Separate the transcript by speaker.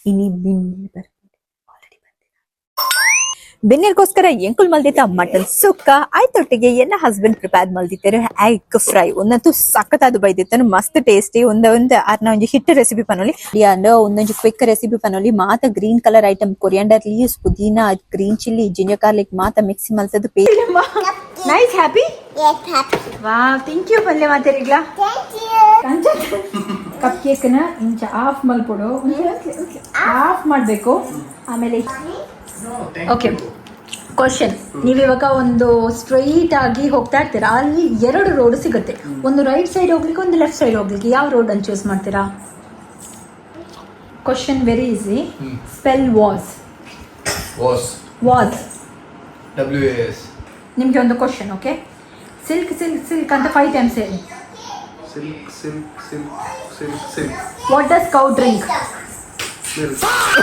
Speaker 1: ಇನಿ ಬೆನ್ನಿರ್ಗೋಸ್ಕರ ಎಂಕುಲ್ ಮಲ್ದಿತ್ತ ಮಟನ್ ಸುಕ್ಕ ಆಯ್ತೊಟ್ಟಿಗೆ ಎನ್ನ ಹಸ್ಬೆಂಡ್ ಪ್ರಿಪೇರ್ ಮಲ್ದಿತ್ತೇರು ಎಗ್ ಫ್ರೈ ಒಂದಂತೂ ಸಖತ್ತಾದು ಬೈದಿತ್ತನು ಮಸ್ತ್ ಟೇಸ್ಟಿ ಒಂದ ಅರ್ನ ಒಂಜಿ ಹಿಟ್ ರೆಸಿಪಿ ಪನೊಲಿ ಅಂಡ್ ಒಂದೊಂಜಿ ಕ್ವಿಕ್ ರೆಸಿಪಿ ಪನೊಲಿ ಮಾತ green colour item coriander leaves ಪುದೀನಾ ಗ್ರೀನ್ ಚಿಲ್ಲಿ ಜಿಂಜರ್ ಗಾರ್ಲಿಕ್ ಮಾತ ಮಿಕ್ಸಿ ಮಲ್ತದ್ದು nice happy wow thank you ಪಲ್ಯ ಮಾತಾಡಿಗ್ಲಾ ಕಪ್ ಕೇಕ್ನ ಇಂಚ ಆಫ್ ಮಲ್ಪೊಡು ಆಫ್ ಮಾಡಬೇಕು ಆಮೇಲೆ ಓಕೆ ಕ್ವಶನ್ ನೀವಿವಾಗ ಒಂದು ಸ್ಟ್ರೈಟ್ ಆಗಿ ಹೋಗ್ತಾ ಇರ್ತೀರಾ ಅಲ್ಲಿ 2 ರೋಡ್ ಸಿಗುತ್ತೆ ಒಂದು ರೈಟ್ ಸೈಡ್ ಹೋಗ್ಲಿಕ್ಕೆ ಒಂದು ಲೆಫ್ಟ್ ಸೈಡ್ ಹೋಗ್ಲಿಕ್ಕೆ ಯಾವ ರೋಡ್ ಅನ್ನು ಚೂಸ್ ಮಾಡ್ತೀರಾ question very easy spell was
Speaker 2: WAS
Speaker 1: ನಿಮಗೆ ಒಂದು question okay silk silk silk ಅಂತ 5 ಟೈಮ್ಸ್ ಹೇಳಿ
Speaker 2: silk
Speaker 1: what does cow drink